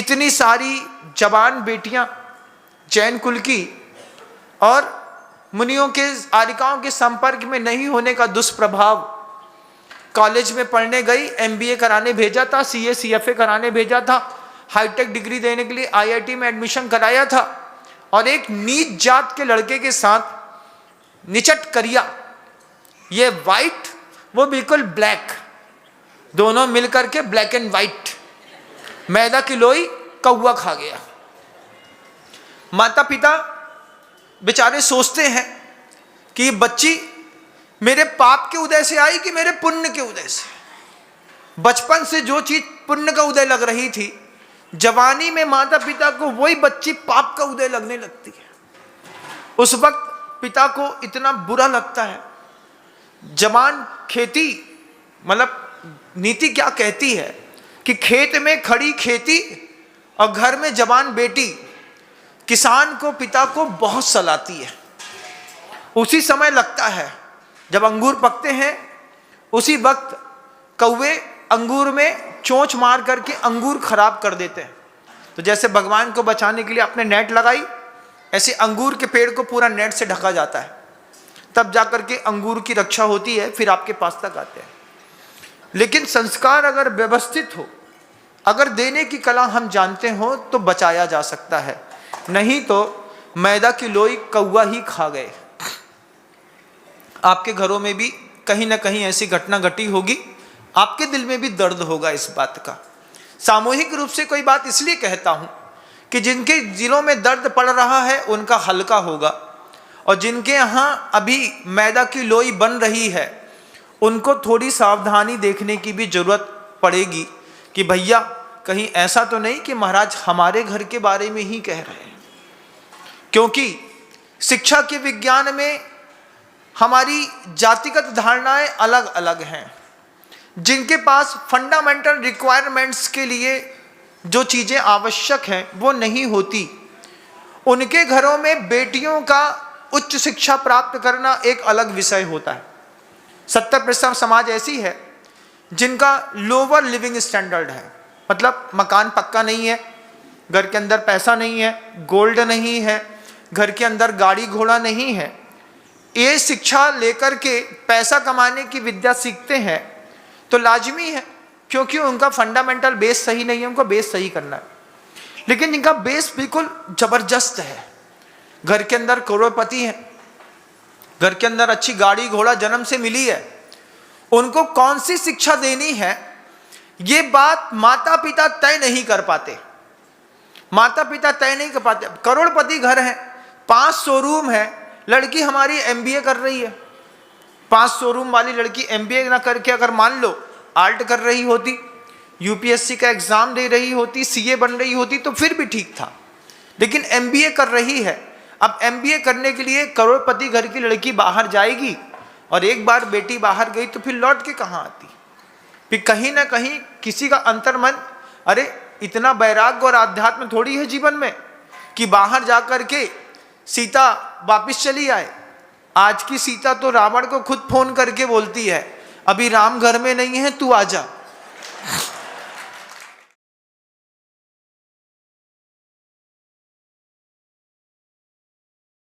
इतनी सारी जवान बेटियां जैन कुल की और मुनियों के आरिकाओं के संपर्क में नहीं होने का दुष्प्रभाव, कॉलेज में पढ़ने गई, एमबीए कराने भेजा था, सीए सीएफए कराने भेजा था, हाईटेक डिग्री देने के लिए आईआईटी में एडमिशन कराया था, और एक नीच जात के लड़के के साथ निचट करिया, ये वाइट वो बिल्कुल ब्लैक, दोनों मिलकर के ब्लैक एंड वाइट, मैदा की लोई कौवा खा गया। माता पिता बेचारे सोचते हैं कि बच्ची मेरे पाप के उदय से आई कि मेरे पुण्य के उदय से। बचपन से जो चीज पुण्य का उदय लग रही थी, जवानी में माता पिता को वही बच्ची पाप का उदय लगने लगती है। उस वक्त पिता को इतना बुरा लगता है। जवान खेती, मतलब नीति क्या कहती है कि खेत में खड़ी खेती और घर में जवान बेटी किसान को, पिता को बहुत सलाती है। उसी समय लगता है जब अंगूर पकते हैं, उसी वक्त कौवे अंगूर में चोंच मार करके अंगूर खराब कर देते हैं। तो जैसे भगवान को बचाने के लिए आपने नेट लगाई, ऐसे अंगूर के पेड़ को पूरा नेट से ढका जाता है, तब जाकर के अंगूर की रक्षा होती है, फिर आपके पास तक आते हैं। लेकिन संस्कार अगर व्यवस्थित हो, अगर देने की कला हम जानते हो तो बचाया जा सकता है, नहीं तो मैदा की लोई कौवा ही खा गए। आपके घरों में भी कहीं ना कहीं ऐसी घटना घटी होगी, आपके दिल में भी दर्द होगा इस बात का। सामूहिक रूप से कोई बात इसलिए कहता हूं कि जिनके दिलों में दर्द पड़ रहा है उनका हल्का होगा, और जिनके यहाँ अभी मैदा की लोई बन रही है उनको थोड़ी सावधानी देखने की भी जरूरत पड़ेगी कि भैया कहीं ऐसा तो नहीं कि महाराज हमारे घर के बारे में ही कह रहे हैं। क्योंकि शिक्षा के विज्ञान में हमारी जातिगत धारणाएं अलग अलग हैं। जिनके पास फंडामेंटल रिक्वायरमेंट्स के लिए जो चीज़ें आवश्यक हैं वो नहीं होती, उनके घरों में बेटियों का उच्च शिक्षा प्राप्त करना एक अलग विषय होता है। 70% समाज ऐसी है जिनका लोअर लिविंग स्टैंडर्ड है, मतलब मकान पक्का नहीं है, घर के अंदर पैसा नहीं है, गोल्ड नहीं है, घर के अंदर गाड़ी घोड़ा नहीं है। ये शिक्षा लेकर के पैसा कमाने की विद्या सीखते हैं तो लाजमी है, क्योंकि उनका फंडामेंटल बेस सही नहीं है, उनको बेस सही करना है। लेकिन जिनका बेस बिल्कुल जबरदस्त है, घर के अंदर करोड़पति है, घर के अंदर अच्छी गाड़ी घोड़ा जन्म से मिली है, उनको कौन सी शिक्षा देनी है ये बात माता पिता तय नहीं कर पाते। माता पिता तय नहीं कर पाते। करोड़पति घर है, 5 शोरूम है, लड़की हमारी एमबीए कर रही है। 5 शोरूम वाली लड़की एमबीए ना करके अगर मान लो आर्ट कर रही होती, यूपीएससी का एग्जाम दे रही होती, सीए बन रही होती तो फिर भी ठीक था। लेकिन एमबीए कर रही है। अब एमबीए करने के लिए करोड़पति घर की लड़की बाहर जाएगी, और एक बार बेटी बाहर गई तो फिर लौट के कहाँ आती। फिर कहीं ना कहीं किसी का अंतर्मन, अरे इतना वैराग्य और आध्यात्म थोड़ी है जीवन में कि बाहर जाकर के सीता वापिस चली आए। आज की सीता तो रावण को खुद फोन करके बोलती है, अभी राम घर में नहीं है, तू आजा।